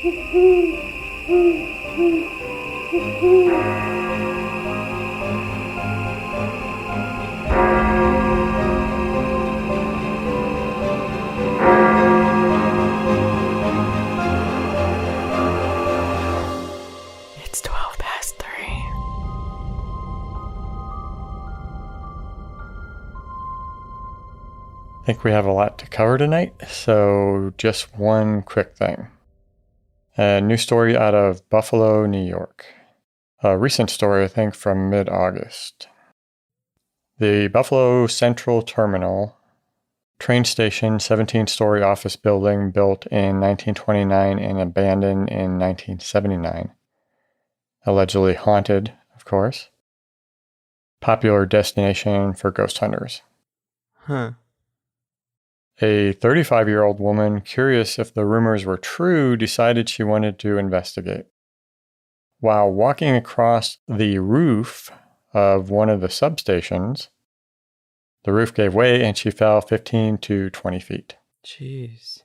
It's 12 past 3. I think we have a lot to cover tonight, so just one quick thing. A new story out of Buffalo, New York. A recent story, I think, from mid-August. The Buffalo Central Terminal train station, 17-story office building built in 1929 and abandoned in 1979. Allegedly haunted, of course. Popular destination for ghost hunters. Huh. A 35-year-old woman, curious if the rumors were true, decided she wanted to investigate. While walking across the roof of one of the substations, the roof gave way and she fell 15 to 20 feet. Jeez.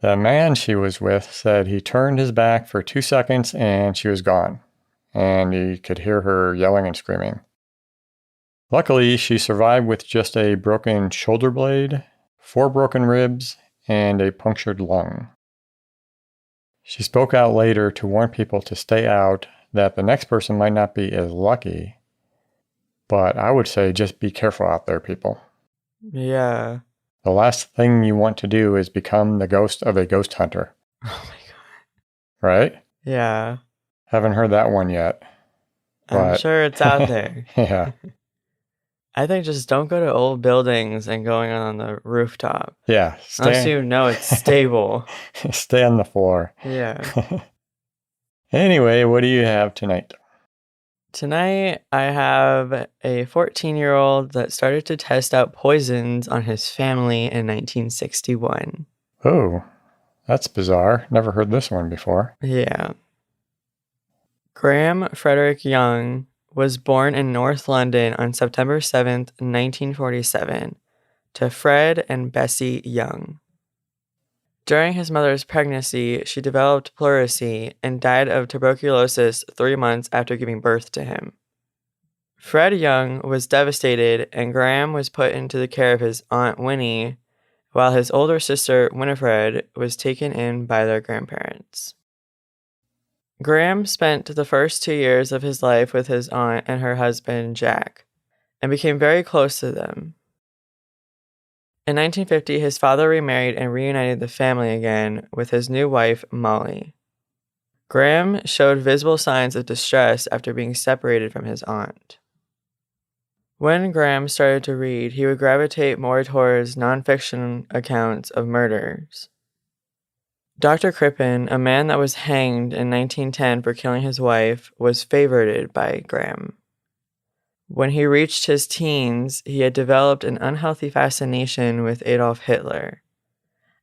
The man she was with said he turned his back for 2 seconds and she was gone, and he could hear her yelling and screaming. Luckily, she survived with just a broken shoulder blade, 4 broken ribs, and a punctured lung. She spoke out later to warn people to stay out, that the next person might not be as lucky. But I would say just be careful out there, people. Yeah. The last thing you want to do is become the ghost of a ghost hunter. Oh my god. Right? Yeah. Haven't heard that one yet. I'm sure it's out there. Yeah. I think just don't go to old buildings and going on the rooftop. Yeah. Unless you know it's stable. Stay on the floor. Yeah. Anyway, what do you have tonight? Tonight, I have a 14-year-old that started to test out poisons on his family in 1961. Oh, that's bizarre. Never heard this one before. Yeah. Graham Frederick Young was born in North London on September 7th, 1947, to Fred and Bessie Young. During his mother's pregnancy, she developed pleurisy and died of tuberculosis 3 months after giving birth to him. Fred Young was devastated, and Graham was put into the care of his Aunt Winnie, while his older sister Winifred was taken in by their grandparents. Graham spent the first 2 years of his life with his aunt and her husband, Jack, and became very close to them. In 1950, his father remarried and reunited the family again with his new wife, Molly. Graham showed visible signs of distress after being separated from his aunt. When Graham started to read, he would gravitate more towards nonfiction accounts of murders. Dr. Crippen, a man that was hanged in 1910 for killing his wife, was favorited by Graham. When he reached his teens, he had developed an unhealthy fascination with Adolf Hitler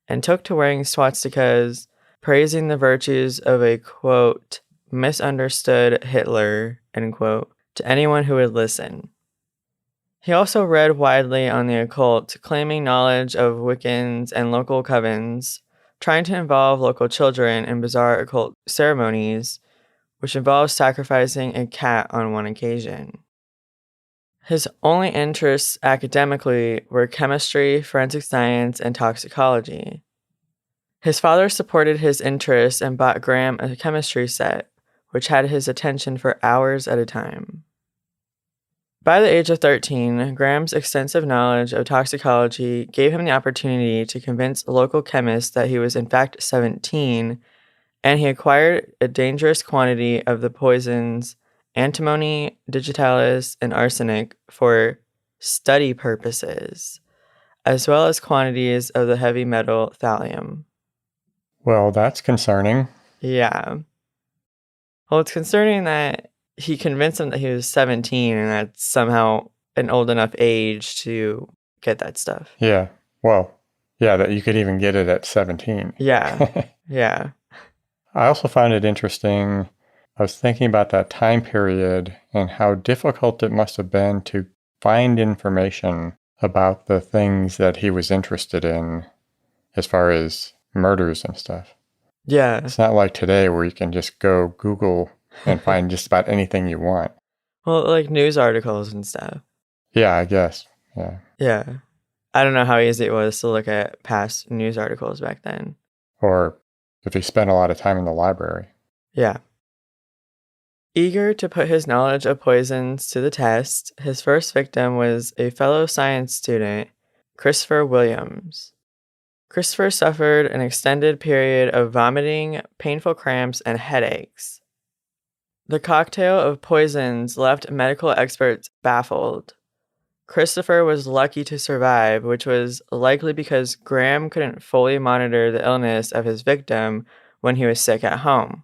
and took to wearing swastikas, praising the virtues of a, quote, misunderstood Hitler, end quote, to anyone who would listen. He also read widely on the occult, claiming knowledge of Wiccans and local covens, trying to involve local children in bizarre occult ceremonies, which involved sacrificing a cat on one occasion. His only interests academically were chemistry, forensic science, and toxicology. His father supported his interests and bought Graham a chemistry set, which had his attention for hours at a time. By the age of 13, Graham's extensive knowledge of toxicology gave him the opportunity to convince local chemists that he was in fact 17, and he acquired a dangerous quantity of the poisons antimony, digitalis, and arsenic for study purposes, as well as quantities of the heavy metal thallium. Well, that's concerning. Yeah. Well, it's concerning that he convinced him that he was 17 and that's somehow an old enough age to get that stuff. Yeah. Well, yeah, that you could even get it at 17. Yeah. Yeah. I also found it interesting. I was thinking about that time period and how difficult it must have been to find information about the things that he was interested in as far as murders and stuff. Yeah. It's not like today where you can just go Google and find just about anything you want. Well, like news articles and stuff. Yeah, I guess. Yeah. Yeah. I don't know how easy it was to look at past news articles back then. Or if he spent a lot of time in the library. Yeah. Eager to put his knowledge of poisons to the test, his first victim was a fellow science student, Christopher Williams. Christopher suffered an extended period of vomiting, painful cramps, and headaches. The cocktail of poisons left medical experts baffled. Christopher was lucky to survive, which was likely because Graham couldn't fully monitor the illness of his victim when he was sick at home.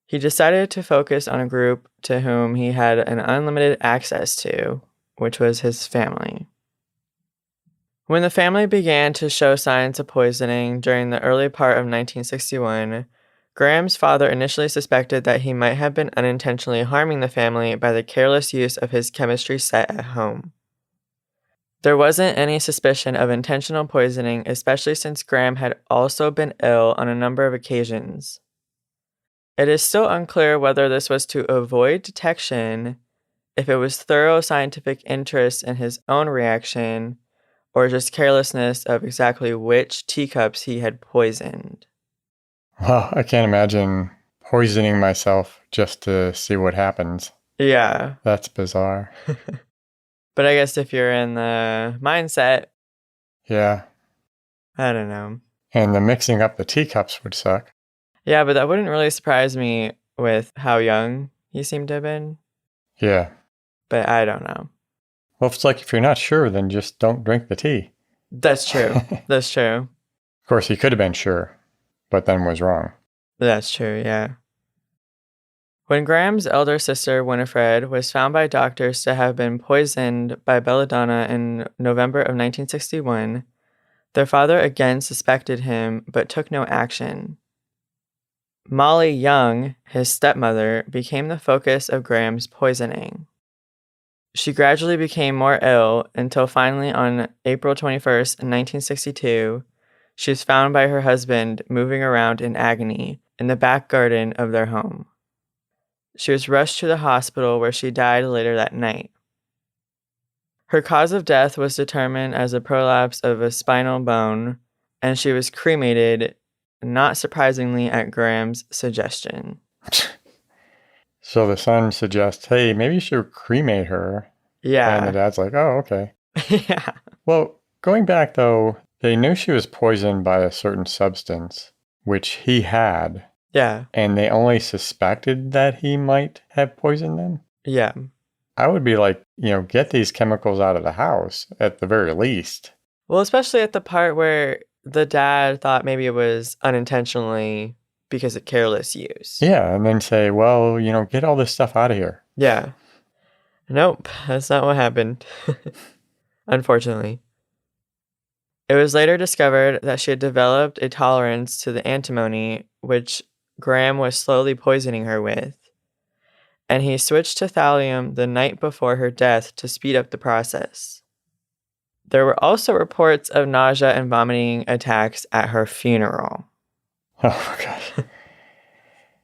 He decided to focus on a group to whom he had an unlimited access to, which was his family. When the family began to show signs of poisoning during the early part of 1961, Graham's father initially suspected that he might have been unintentionally harming the family by the careless use of his chemistry set at home. There wasn't any suspicion of intentional poisoning, especially since Graham had also been ill on a number of occasions. It is still unclear whether this was to avoid detection, if it was thorough scientific interest in his own reaction, or just carelessness of exactly which teacups he had poisoned. Well, I can't imagine poisoning myself just to see what happens. Yeah. That's bizarre. But I guess if you're in the mindset, Yeah. I don't know. And the mixing up the teacups would suck. Yeah, but that wouldn't really surprise me with how young he seemed to have been. Yeah. But I don't know. Well, it's like if you're not sure, then just don't drink the tea. That's true. That's true. Of course, he could have been sure, but then was wrong. That's true, yeah. When Graham's elder sister, Winifred, was found by doctors to have been poisoned by belladonna in November of 1961, their father again suspected him but took no action. Molly Young, his stepmother, became the focus of Graham's poisoning. She gradually became more ill until finally on April 21st, 1962, she was found by her husband moving around in agony in the back garden of their home. She was rushed to the hospital where she died later that night. Her cause of death was determined as a prolapse of a spinal bone, and she was cremated, not surprisingly at Graham's suggestion. So the son suggests, hey, maybe you should cremate her. Yeah. And the dad's like, oh, okay. Yeah. Well, going back though, they knew she was poisoned by a certain substance, which he had. Yeah. And they only suspected that he might have poisoned them. Yeah. I would be like, get these chemicals out of the house at the very least. Well, especially at the part where the dad thought maybe it was unintentionally because of careless use. Yeah, and then say, well, get all this stuff out of here. Yeah. Nope, that's not what happened. Unfortunately. It was later discovered that she had developed a tolerance to the antimony, which Graham was slowly poisoning her with, and he switched to thallium the night before her death to speed up the process. There were also reports of nausea and vomiting attacks at her funeral. Oh, my gosh.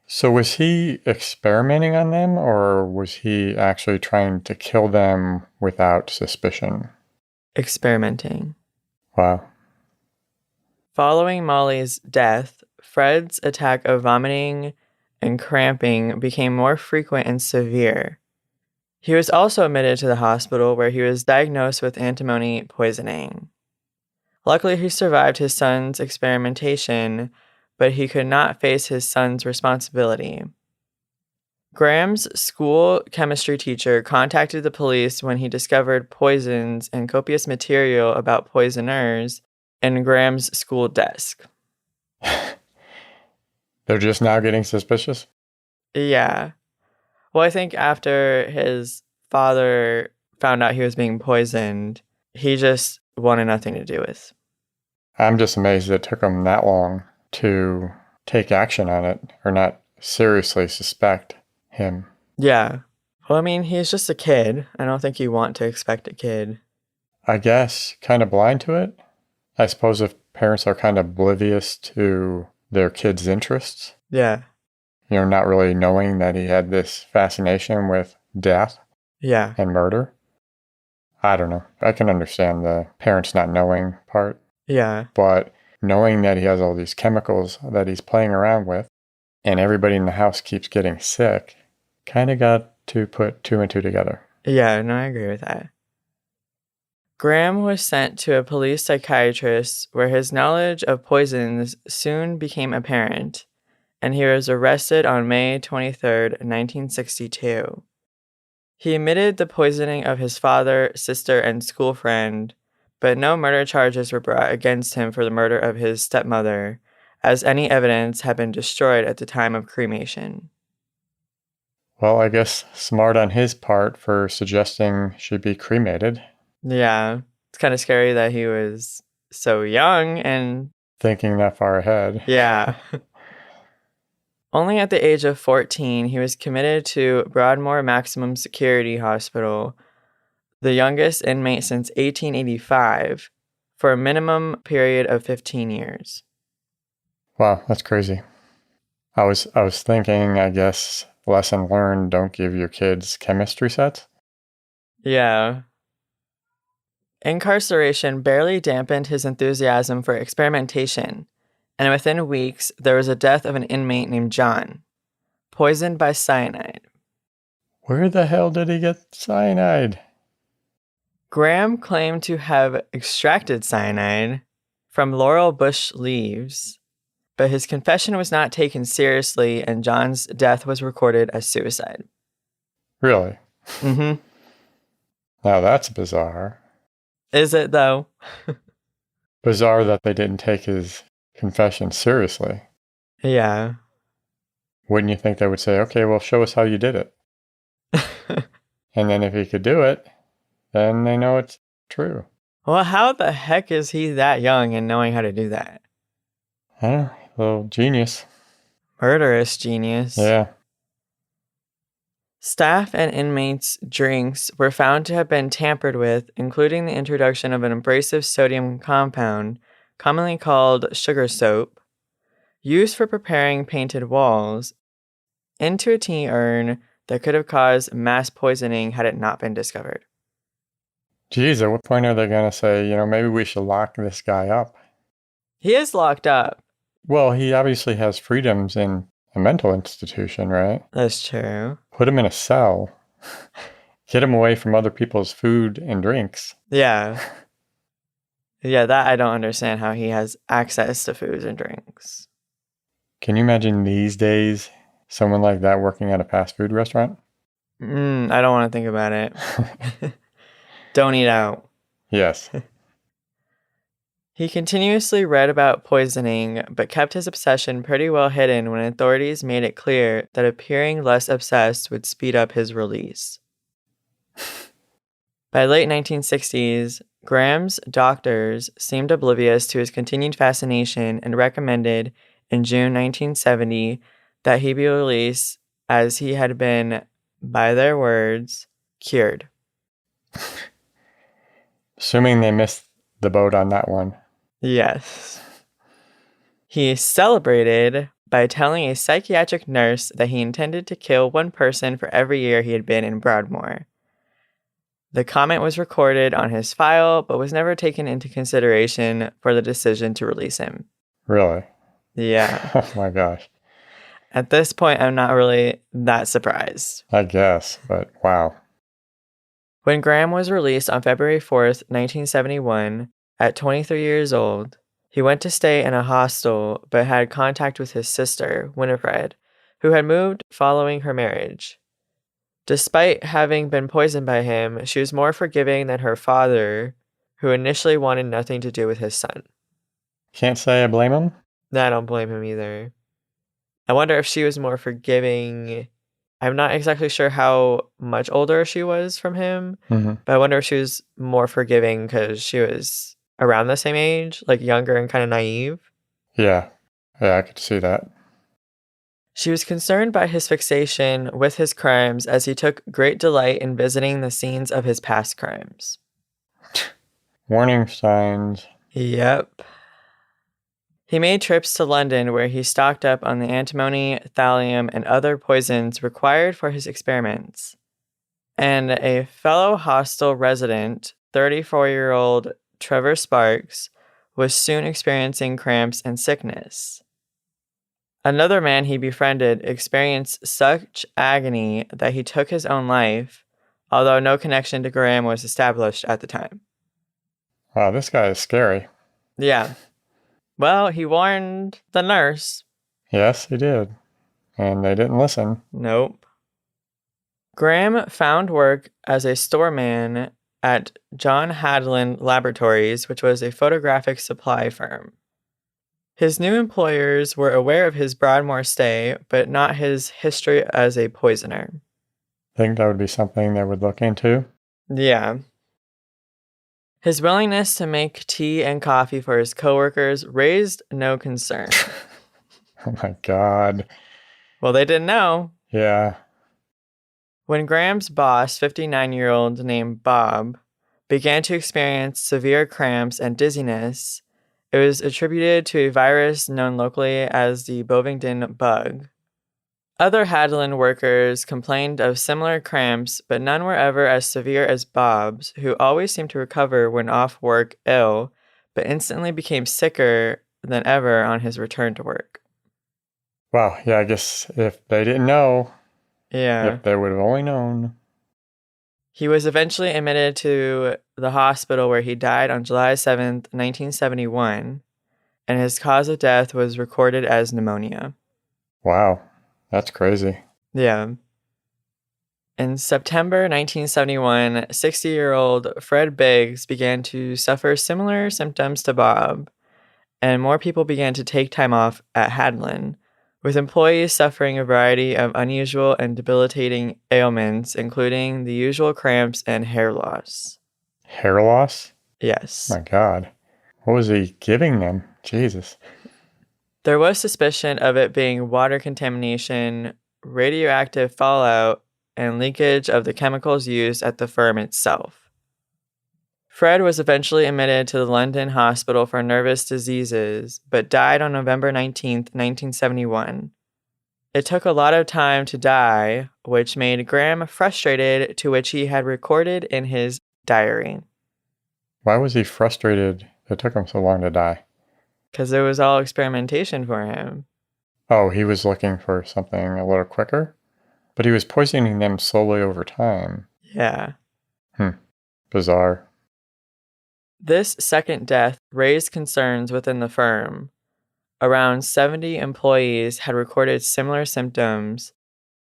So was he experimenting on them, or was he actually trying to kill them without suspicion? Experimenting. Wow. Following Molly's death, Fred's attack of vomiting and cramping became more frequent and severe. He was also admitted to the hospital where he was diagnosed with antimony poisoning. Luckily, he survived his son's experimentation, but he could not face his son's responsibility. Graham's school chemistry teacher contacted the police when he discovered poisons and copious material about poisoners in Graham's school desk. They're just now getting suspicious? Yeah. Well, I think after his father found out he was being poisoned, he just wanted nothing to do with. I'm just amazed it took him that long to take action on it or not seriously suspect him. Yeah. Well, I mean, he's just a kid. I don't think you want to expect a kid. I guess kind of blind to it. I suppose if parents are kind of oblivious to their kids' interests. Yeah. Not really knowing that he had this fascination with death Yeah. and murder. I don't know. I can understand the parents not knowing part. Yeah. But knowing that he has all these chemicals that he's playing around with and everybody in the house keeps getting sick, kind of got to put two and two together. Yeah, no, I agree with that. Graham was sent to a police psychiatrist where his knowledge of poisons soon became apparent, and he was arrested on May 23rd, 1962. He admitted the poisoning of his father, sister, and school friend, but no murder charges were brought against him for the murder of his stepmother, as any evidence had been destroyed at the time of cremation. Well, I guess smart on his part for suggesting she be cremated. Yeah, it's kind of scary that he was so young and thinking that far ahead. Yeah. Only at the age of 14, he was committed to Broadmoor Maximum Security Hospital, the youngest inmate since 1885, for a minimum period of 15 years. Wow, that's crazy. I was thinking, I guess, lesson learned, don't give your kids chemistry sets. Yeah. Incarceration barely dampened his enthusiasm for experimentation, and within weeks, there was a death of an inmate named John, poisoned by cyanide. Where the hell did he get cyanide? Graham claimed to have extracted cyanide from laurel bush leaves, but his confession was not taken seriously, and John's death was recorded as suicide. Really? Mm-hmm. Now that's bizarre. Is it, though? Bizarre that they didn't take his confession seriously. Yeah. Wouldn't you think they would say, okay, well, show us how you did it? And then if he could do it, then they know it's true. Well, how the heck is he that young and knowing how to do that? I don't know, a little genius. Murderous genius. Yeah. Staff and inmates' drinks were found to have been tampered with, including the introduction of an abrasive sodium compound, commonly called sugar soap, used for preparing painted walls, into a tea urn that could have caused mass poisoning had it not been discovered. Geez, at what point are they going to say, maybe we should lock this guy up? He is locked up. Well, he obviously has freedoms in a mental institution, right? That's true. Put him in a cell. Get him away from other people's food and drinks. Yeah. Yeah, that I don't understand how he has access to foods and drinks. Can you imagine these days someone like that working at a fast food restaurant? I don't want to think about it. Don't eat out. Yes. He continuously read about poisoning, but kept his obsession pretty well hidden when authorities made it clear that appearing less obsessed would speed up his release. By late 1960s, Graham's doctors seemed oblivious to his continued fascination and recommended, in June 1970, that he be released as he had been, by their words, cured. Assuming they missed the boat on that one. Yes. He celebrated by telling a psychiatric nurse that he intended to kill one person for every year he had been in Broadmoor. The comment was recorded on his file, but was never taken into consideration for the decision to release him. Really? Yeah. Oh my gosh. At this point, I'm not really that surprised. I guess, but wow. When Graham was released on February 4th, 1971, at 23 years old, he went to stay in a hostel but had contact with his sister, Winifred, who had moved following her marriage. Despite having been poisoned by him, she was more forgiving than her father, who initially wanted nothing to do with his son. Can't say I blame him? I don't blame him either. I wonder if she was more forgiving. I'm not exactly sure how much older she was from him, but I wonder if she was more forgiving because she was around the same age, like younger and kind of naive. Yeah, I could see that. She was concerned by his fixation with his crimes as he took great delight in visiting the scenes of his past crimes. Warning signs. Yep. He made trips to London where he stocked up on the antimony, thallium, and other poisons required for his experiments. And a fellow hostel resident, 34-year-old Trevor Sparks, was soon experiencing cramps and sickness. Another man he befriended experienced such agony that he took his own life, although no connection to Graham was established at the time. Wow, this guy is scary. Yeah. Well, he warned the nurse. Yes, he did. And they didn't listen. Nope. Graham found work as a storeman at John Madelyn Laboratories, which was a photographic supply firm. His new employers were aware of his Broadmoor stay, but not his history as a poisoner. Think that would be something they would look into? Yeah. His willingness to make tea and coffee for his coworkers raised no concern. Oh my God. Well, they didn't know. Yeah. When Graham's boss, 59-year-old named Bob, began to experience severe cramps and dizziness, it was attributed to a virus known locally as the Bovingdon bug. Other Madelyn workers complained of similar cramps, but none were ever as severe as Bob's, who always seemed to recover when off work ill, but instantly became sicker than ever on his return to work. Wow, yeah, I guess if they didn't know, Yeah. if they would have only known. He was eventually admitted to the hospital where he died on July 7th, 1971, and his cause of death was recorded as pneumonia. Wow, that's crazy. Yeah. In September 1971, 60-year-old Fred Biggs began to suffer similar symptoms to Bob, and more people began to take time off at Madelyn, with employees suffering a variety of unusual and debilitating ailments, including the usual cramps and hair loss. Hair loss? Yes. My God. What was he giving them? Jesus. There was suspicion of it being water contamination, radioactive fallout, and leakage of the chemicals used at the firm itself. Fred was eventually admitted to the London Hospital for Nervous Diseases, but died on November 19, 1971. It took a lot of time to die, which made Graham frustrated, to which he had recorded in his diary. Why was he frustrated it took him so long to die? Because it was all experimentation for him. Oh, he was looking for something a little quicker? But he was poisoning them slowly over time. Yeah. Bizarre. This second death raised concerns within the firm. Around 70 employees had recorded similar symptoms,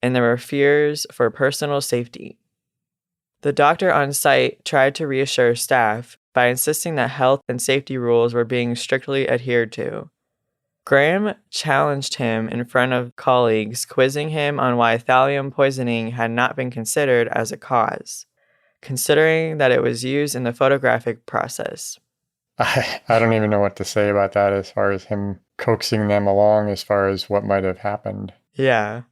and there were fears for personal safety. The doctor on site tried to reassure staff by insisting that health and safety rules were being strictly adhered to. Graham challenged him in front of colleagues, quizzing him on why thallium poisoning had not been considered as a cause, considering that it was used in the photographic process. I don't even know what to say about that as far as him coaxing them along as far as what might have happened. Yeah.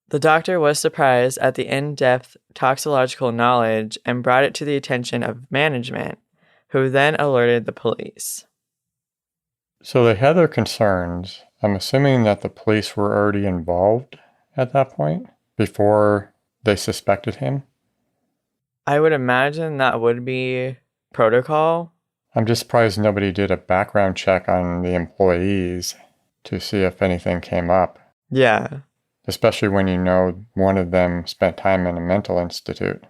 The doctor was surprised at the in-depth toxicological knowledge and brought it to the attention of management, who then alerted the police. So they had their concerns. I'm assuming that the police were already involved at that point before they suspected him. I would imagine that would be protocol. I'm just surprised nobody did a background check on the employees to see if anything came up. Yeah. Especially when you know one of them spent time in a mental institute.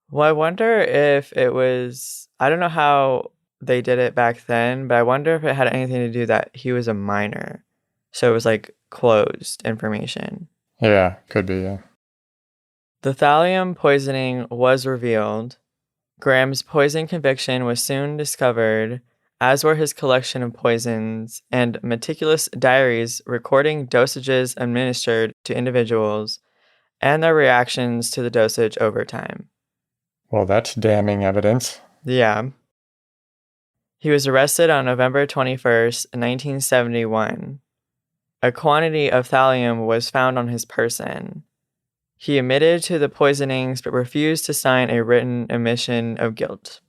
Well, I wonder if it was, I don't know how they did it back then, but I wonder if it had anything to do that he was a minor. So it was like closed information. Yeah, could be, yeah. The thallium poisoning was revealed. Graham's poison conviction was soon discovered, as were his collection of poisons and meticulous diaries recording dosages administered to individuals and their reactions to the dosage over time. Well, that's damning evidence. Yeah. He was arrested on November 21st, 1971. A quantity of thallium was found on his person. He admitted to the poisonings but refused to sign a written admission of guilt.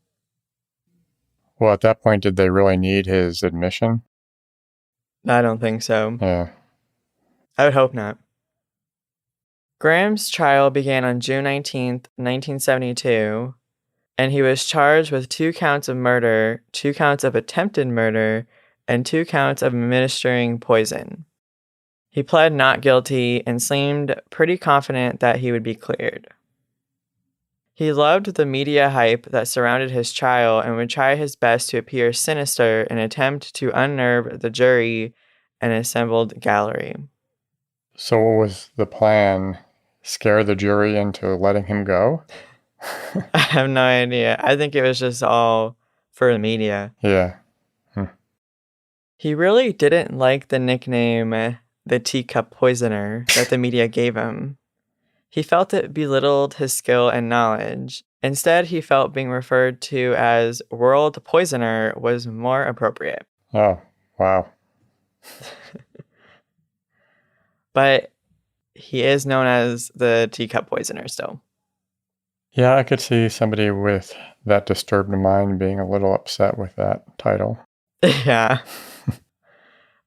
Well, at that point, did they really need his admission? I don't think so. Yeah. I would hope not. Graham's trial began on June 19th, 1972, and he was charged with 2 counts of murder, 2 counts of attempted murder, and 2 counts of administering poison. He pled not guilty and seemed pretty confident that he would be cleared. He loved the media hype that surrounded his trial and would try his best to appear sinister in an attempt to unnerve the jury and assembled gallery. So what was the plan? Scare the jury into letting him go? I have no idea. I think it was just all for the media. Yeah. He really didn't like the nickname the Teacup Poisoner that the media gave him. He felt it belittled his skill and knowledge. Instead, he felt being referred to as World Poisoner was more appropriate. Oh, wow. But he is known as the Teacup Poisoner still. Yeah, I could see somebody with that disturbed mind being a little upset with that title. Yeah.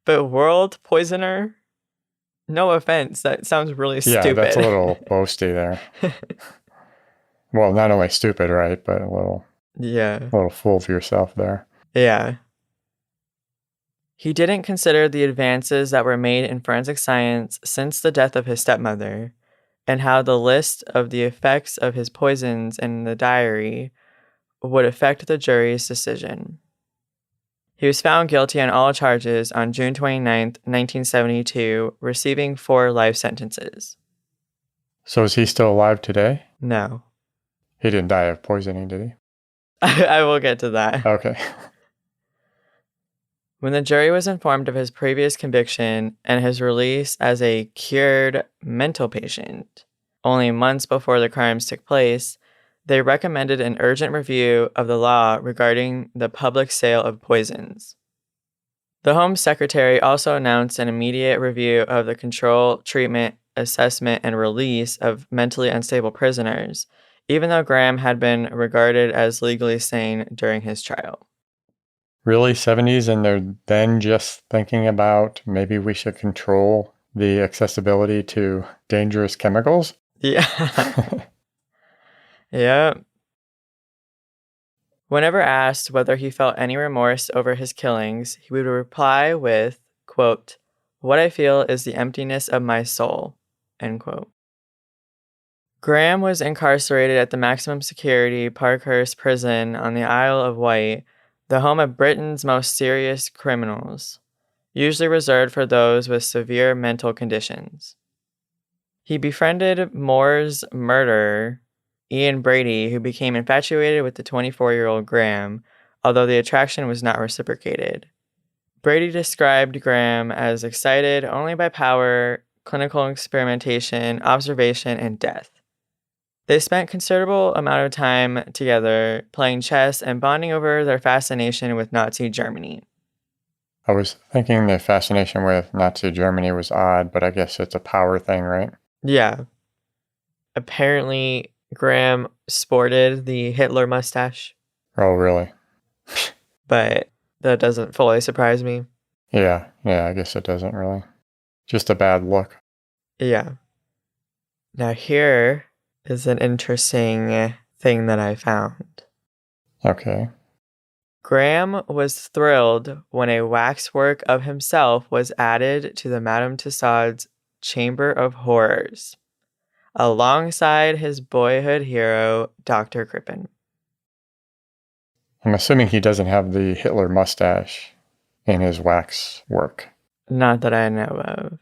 But World Poisoner? No offense, that sounds really stupid. Yeah, that's a little boasty there. Well, not only stupid, right, but a little full of yourself there. Yeah. He didn't consider the advances that were made in forensic science since the death of his stepmother, and how the list of the effects of his poisons in the diary would affect the jury's decision. He was found guilty on all charges on June 29th, 1972, receiving 4 life sentences. So is he still alive today? No. He didn't die of poisoning, did he? I will get to that. Okay. When the jury was informed of his previous conviction and his release as a cured mental patient, only months before the crimes took place, they recommended an urgent review of the law regarding the public sale of poisons. The Home Secretary also announced an immediate review of the control, treatment, assessment, and release of mentally unstable prisoners, even though Graham had been regarded as legally sane during his trial. Really, 70s, and they're then just thinking about maybe we should control the accessibility to dangerous chemicals? Yeah. Yeah. Whenever asked whether he felt any remorse over his killings, he would reply with, quote, "What I feel is the emptiness of my soul," end quote. Graham was incarcerated at the maximum security Parkhurst prison on the Isle of Wight, the home of Britain's most serious criminals, usually reserved for those with severe mental conditions. He befriended Moore's murderer, Ian Brady, who became infatuated with the 24-year-old Graham, although the attraction was not reciprocated. Brady described Graham as excited only by power, clinical experimentation, observation, and death. They spent considerable amount of time together, playing chess and bonding over their fascination with Nazi Germany. I was thinking the fascination with Nazi Germany was odd, but I guess it's a power thing, right? Yeah. Apparently, Graham sported the Hitler mustache. Oh, really? But that doesn't fully surprise me. Yeah, I guess it doesn't really. Just a bad look. Yeah. Now here is an interesting thing that I found. Okay. Graham was thrilled when a waxwork of himself was added to the Madame Tussauds Chamber of Horrors, alongside his boyhood hero, Dr. Crippen. I'm assuming he doesn't have the Hitler mustache in his wax work. Not that I know of.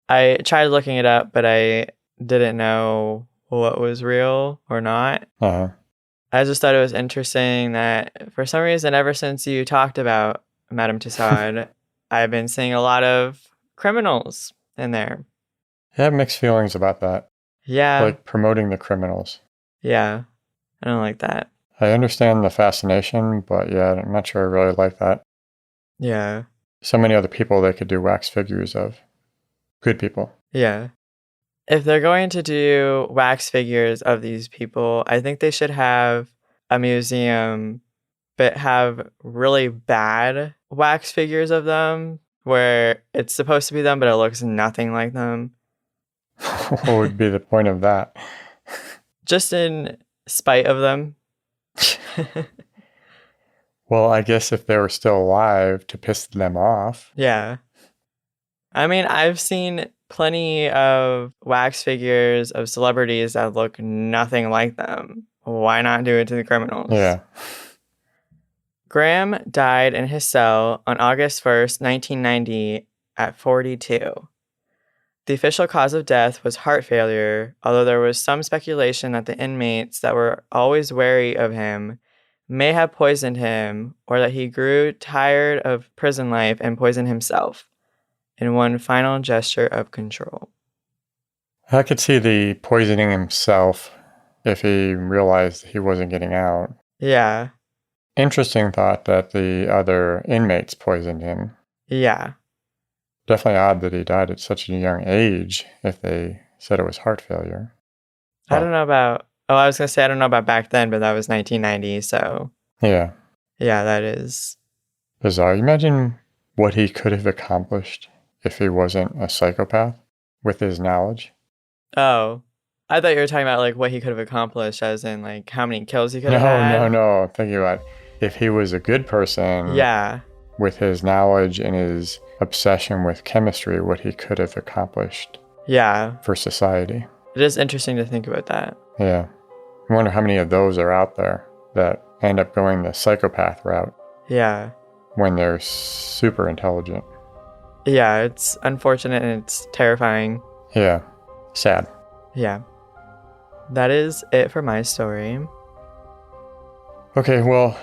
I tried looking it up, but I didn't know what was real or not. Uh-huh. I just thought it was interesting that for some reason, ever since you talked about Madame Tussaud, I've been seeing a lot of criminals in there. I have mixed feelings about that. Yeah. Like promoting the criminals. Yeah. I don't like that. I understand the fascination, but yeah, I'm not sure I really like that. Yeah. So many other people they could do wax figures of. Good people. Yeah. If they're going to do wax figures of these people, I think they should have a museum but have really bad wax figures of them where it's supposed to be them, but it looks nothing like them. What would be the point of that? Just in spite of them. Well, I guess if they were still alive, to piss them off. Yeah. I mean, I've seen plenty of wax figures of celebrities that look nothing like them. Why not do it to the criminals? Yeah. Graham died in his cell on August 1st, 1990 at 42. The official cause of death was heart failure, although there was some speculation that the inmates that were always wary of him may have poisoned him, or that he grew tired of prison life and poisoned himself in one final gesture of control. I could see the poisoning himself if he realized he wasn't getting out. Yeah. Interesting thought that the other inmates poisoned him. Yeah. Definitely odd that he died at such a young age if they said it was heart failure. I don't know about... Oh, I was going to say I don't know about back then, but that was 1990, so... Yeah. Yeah, that is... bizarre. Imagine what he could have accomplished if he wasn't a psychopath with his knowledge. Oh. I thought you were talking about, like, what he could have accomplished, as in, like, how many kills he could have had. No. I'm thinking about if he was a good person... Yeah. with his knowledge and his obsession with chemistry, what he could have accomplished. Yeah. For society. It is interesting to think about that. Yeah. I wonder how many of those are out there that end up going the psychopath route. Yeah. When they're super intelligent. Yeah, it's unfortunate and it's terrifying. Yeah. Sad. Yeah. That is it for my story. Okay, well,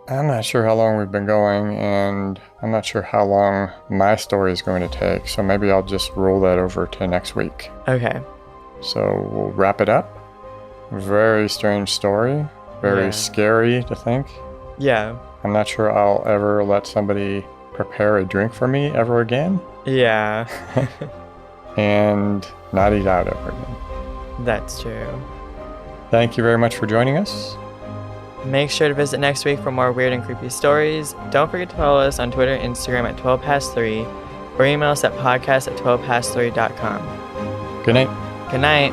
I'm not sure how long we've been going, and I'm not sure how long my story is going to take, so maybe I'll just roll that over to next week. Okay. So we'll wrap it up. Very strange story. Very scary to think. Yeah. I'm not sure I'll ever let somebody prepare a drink for me ever again. Yeah. And not eat out ever again. That's true. Thank you very much for joining us. Make sure to visit next week for more weird and creepy stories. Don't forget to follow us on Twitter and Instagram at 12past3 or email us at podcast@12past3.com. Good night. Good night.